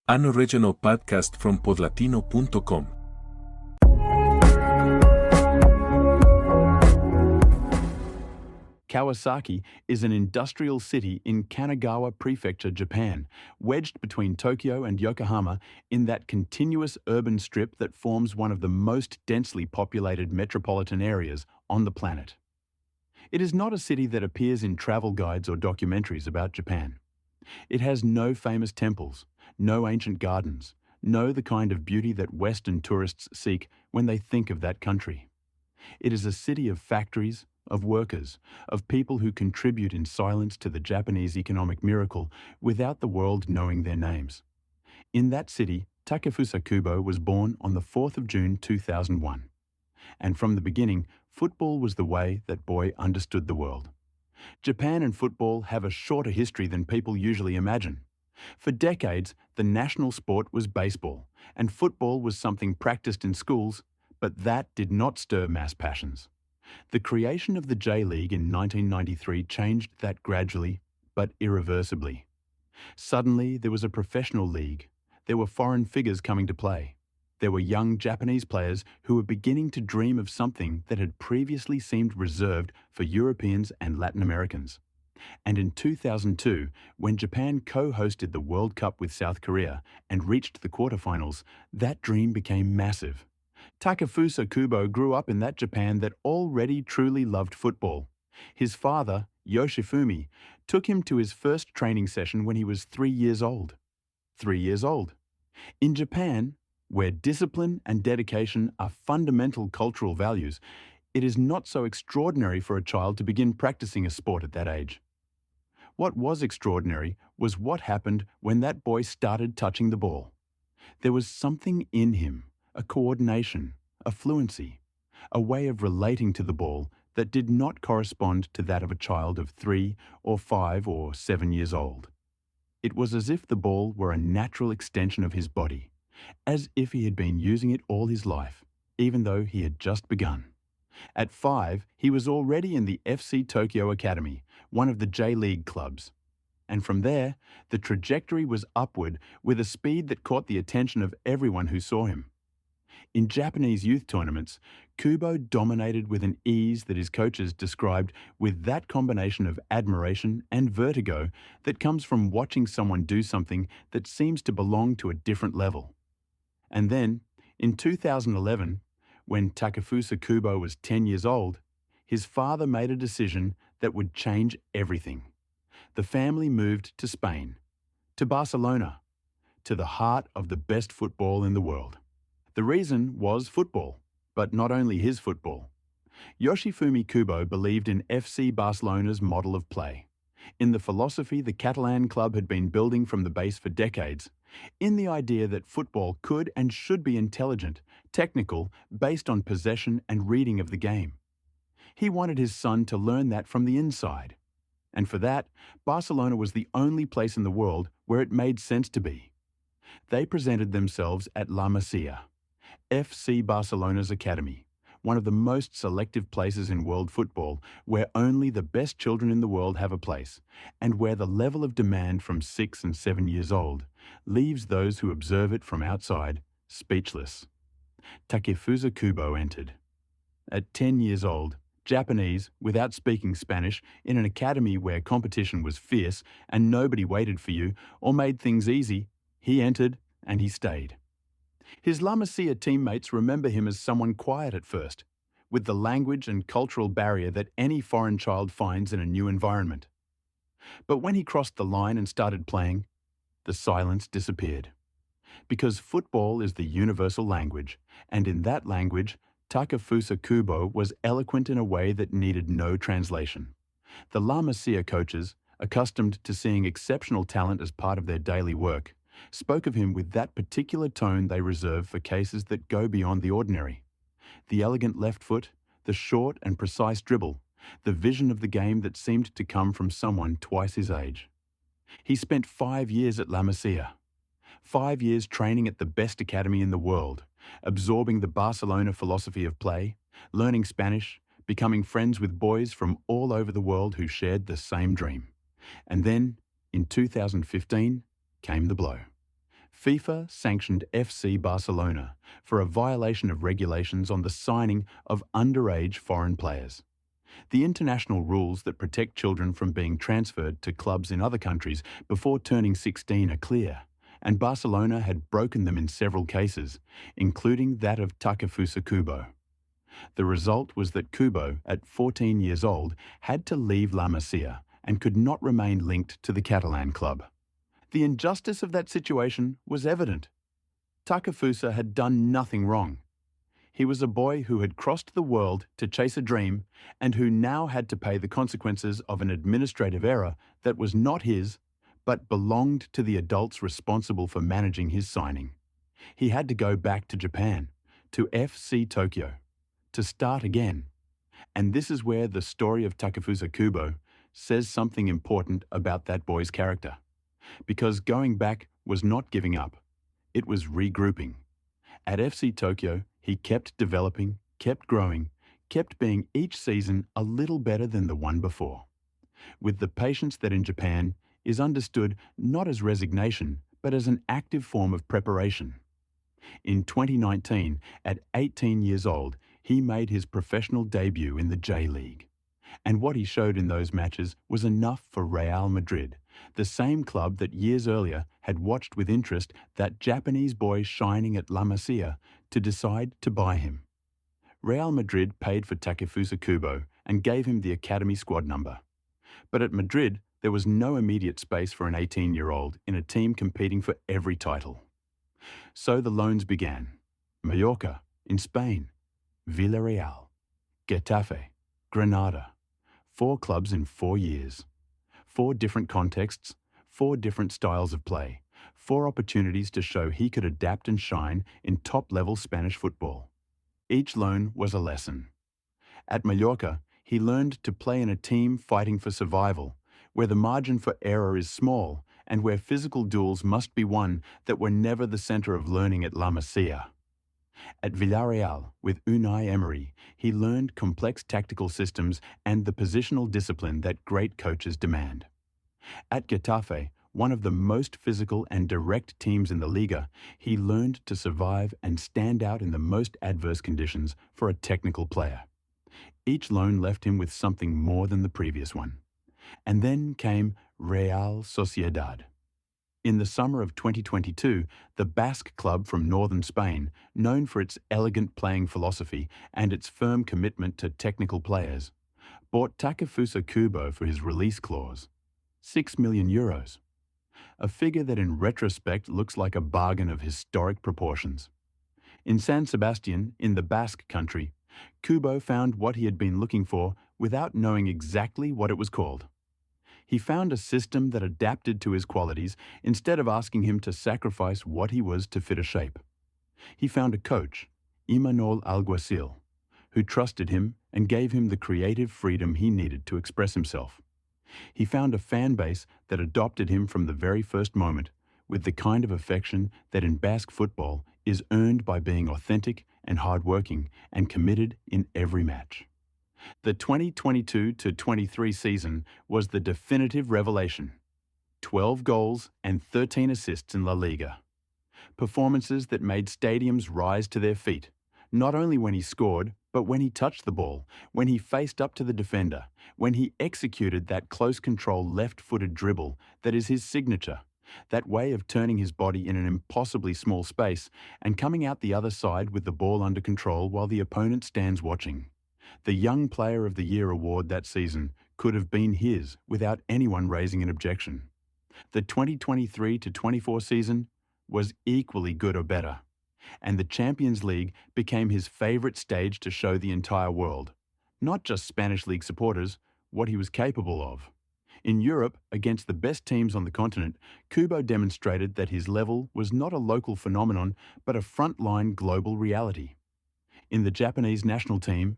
An original podcast from podlatino.com. Kawasaki is an industrial city in Kanagawa Prefecture, Japan, wedged between Tokyo and Yokohama in that continuous urban strip that forms one of the most densely populated metropolitan areas on the planet. It is not a city that appears in travel guides or documentaries about Japan. It has no famous temples, no ancient gardens, no the kind of beauty that Western tourists seek when they think of that country. It is a city of factories, of workers, of people who contribute in silence to the Japanese economic miracle without the world knowing their names. In that city, Takefusa Kubo was born on the 4th of June 2001. And from the beginning, football was the way that boy understood the world. Japan and football have a shorter history than people usually imagine. For decades, the national sport was baseball, and football was something practiced in schools, but that did not stir mass passions. The creation of the J-League in 1993 changed that gradually, but irreversibly. Suddenly, there was a professional league. There were foreign figures coming to play. There were young Japanese players who were beginning to dream of something that had previously seemed reserved for Europeans and Latin Americans. And in 2002, when Japan co-hosted the World Cup with South Korea and reached the quarterfinals, that dream became massive. Takefusa Kubo grew up in that Japan that already truly loved football. His father, Yoshifumi, took him to his first training session when he was 3 years old. 3 years old. In Japan, where discipline and dedication are fundamental cultural values, it is not so extraordinary for a child to begin practicing a sport at that age. What was extraordinary was what happened when that boy started touching the ball. There was something in him, a coordination, a fluency, a way of relating to the ball that did not correspond to that of a child of 3 or 5 or 7 years old. It was as if the ball were a natural extension of his body, as if he had been using it all his life, even though he had just begun. At 5, he was already in the FC Tokyo Academy, one of the J-League clubs. And from there, the trajectory was upward with a speed that caught the attention of everyone who saw him. In Japanese youth tournaments, Kubo dominated with an ease that his coaches described with that combination of admiration and vertigo that comes from watching someone do something that seems to belong to a different level. And then, in 2011, when Takefusa Kubo was 10 years old, his father made a decision that would change everything. The family moved to Spain, to Barcelona, to the heart of the best football in the world. The reason was football, but not only his football. Yoshifumi Kubo believed in FC Barcelona's model of play, in the philosophy the Catalan club had been building from the base for decades, in the idea that football could and should be intelligent, technical, based on possession and reading of the game. He wanted his son to learn that from the inside. And for that, Barcelona was the only place in the world where it made sense to be. They presented themselves at La Masía, FC Barcelona's academy, one of the most selective places in world football where only the best children in the world have a place, and where the level of demand from 6 and 7 years old leaves those who observe it from outside speechless. Takefusa Kubo entered. At 10 years old, Japanese, without speaking Spanish, in an academy where competition was fierce and nobody waited for you or made things easy, he entered and he stayed. His La Masia teammates remember him as someone quiet at first, with the language and cultural barrier that any foreign child finds in a new environment. But when he crossed the line and started playing, the silence disappeared. Because football is the universal language, and in that language, Takefusa Kubo was eloquent in a way that needed no translation. The La Masia coaches, accustomed to seeing exceptional talent as part of their daily work, spoke of him with that particular tone they reserve for cases that go beyond the ordinary. The elegant left foot, the short and precise dribble, the vision of the game that seemed to come from someone twice his age. He spent 5 years at La Masia, 5 years training at the best academy in the world, absorbing the Barcelona philosophy of play, learning Spanish, becoming friends with boys from all over the world who shared the same dream. And then, in 2015, came the blow. FIFA sanctioned FC Barcelona for a violation of regulations on the signing of underage foreign players. The international rules that protect children from being transferred to clubs in other countries before turning 16 are clear, and Barcelona had broken them in several cases, including that of Takefusa Kubo. The result was that Kubo, at 14 years old, had to leave La Masía and could not remain linked to the Catalan club. The injustice of that situation was evident. Takefusa had done nothing wrong. He was a boy who had crossed the world to chase a dream and who now had to pay the consequences of an administrative error that was not his, but belonged to the adults responsible for managing his signing. He had to go back to Japan, to FC Tokyo, to start again. And this is where the story of Takefusa Kubo says something important about that boy's character. Because going back was not giving up. It was regrouping. At FC Tokyo, he kept developing, kept growing, kept being each season a little better than the one before. With the patience that in Japan is understood not as resignation, but as an active form of preparation. In 2019, at 18 years old, he made his professional debut in the J-League. And what he showed in those matches was enough for Real Madrid, the same club that years earlier had watched with interest that Japanese boy shining at La Masía, to decide to buy him. Real Madrid paid for Takefusa Kubo and gave him the academy squad number. But at Madrid, there was no immediate space for an 18-year-old in a team competing for every title. So the loans began. Mallorca, in Spain, Villarreal, Getafe, Granada. 4 clubs in 4 years. 4 different contexts, 4 different styles of play, 4 opportunities to show he could adapt and shine in top-level Spanish football. Each loan was a lesson. At Mallorca, he learned to play in a team fighting for survival, where the margin for error is small and where physical duels must be won that were never the centre of learning at La Masía. At Villarreal, with Unai Emery, he learned complex tactical systems and the positional discipline that great coaches demand. At Getafe, one of the most physical and direct teams in the Liga, he learned to survive and stand out in the most adverse conditions for a technical player. Each loan left him with something more than the previous one. And then came Real Sociedad. In the summer of 2022, the Basque club from northern Spain, known for its elegant playing philosophy and its firm commitment to technical players, bought Takefusa Kubo for his release clause, €6 million. A figure that in retrospect looks like a bargain of historic proportions. In San Sebastian, in the Basque country, Kubo found what he had been looking for without knowing exactly what it was called. He found a system that adapted to his qualities instead of asking him to sacrifice what he was to fit a shape. He found a coach, Imanol Alguacil, who trusted him and gave him the creative freedom he needed to express himself. He found a fan base that adopted him from the very first moment, with the kind of affection that in Basque football is earned by being authentic and hardworking and committed in every match. The 2022-23 season was the definitive revelation. 12 goals and 13 assists in La Liga. Performances that made stadiums rise to their feet, not only when he scored, but when he touched the ball, when he faced up to the defender, when he executed that close-control left-footed dribble that is his signature, that way of turning his body in an impossibly small space and coming out the other side with the ball under control while the opponent stands watching. The Young Player of the Year award that season could have been his without anyone raising an objection. The 2023-24 season was equally good or better, and the Champions League became his favourite stage to show the entire world, not just Spanish League supporters, what he was capable of. In Europe, against the best teams on the continent, Kubo demonstrated that his level was not a local phenomenon but a frontline global reality. In the Japanese national team,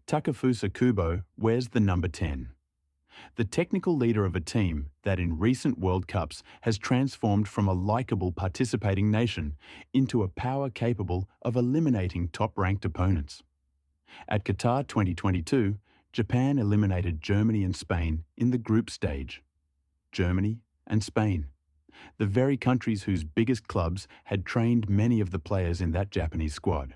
Takefusa Kubo wears the number 10. The technical leader of a team that in recent World Cups has transformed from a likeable participating nation into a power capable of eliminating top-ranked opponents. At Qatar 2022, Japan eliminated Germany and Spain in the group stage. Germany and Spain. the very countries whose biggest clubs had trained many of the players in that Japanese squad.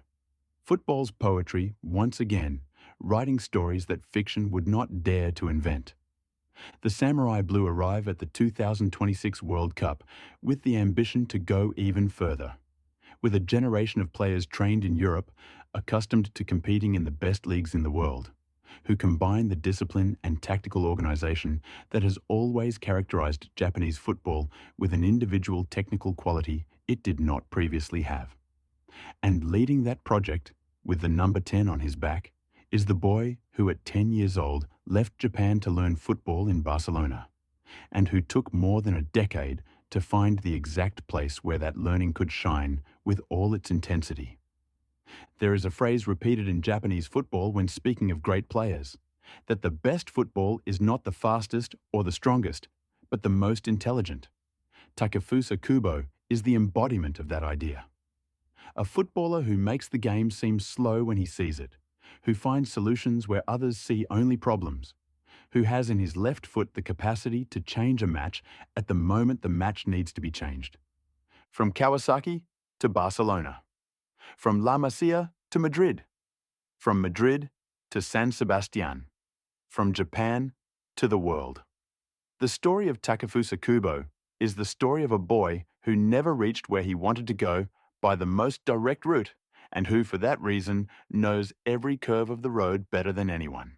Football's poetry, once again, writing stories that fiction would not dare to invent. The Samurai Blue arrive at the 2026 World Cup with the ambition to go even further. With a generation of players trained in Europe, accustomed to competing in the best leagues in the world, who combine the discipline and tactical organization that has always characterized Japanese football with an individual technical quality it did not previously have. And leading that project, with the number 10 on his back, is the boy who at 10 years old left Japan to learn football in Barcelona, and who took more than a decade to find the exact place where that learning could shine with all its intensity. There is a phrase repeated in Japanese football when speaking of great players, that the best football is not the fastest or the strongest, but the most intelligent. Takefusa Kubo is the embodiment of that idea. A footballer who makes the game seem slow when he sees it, who finds solutions where others see only problems, who has in his left foot the capacity to change a match at the moment the match needs to be changed. From Kawasaki to Barcelona. From La Masía to Madrid. From Madrid to San Sebastian. From Japan to the world. The story of Takefusa Kubo is the story of a boy who never reached where he wanted to go by the most direct route, and who, for that reason, knows every curve of the road better than anyone.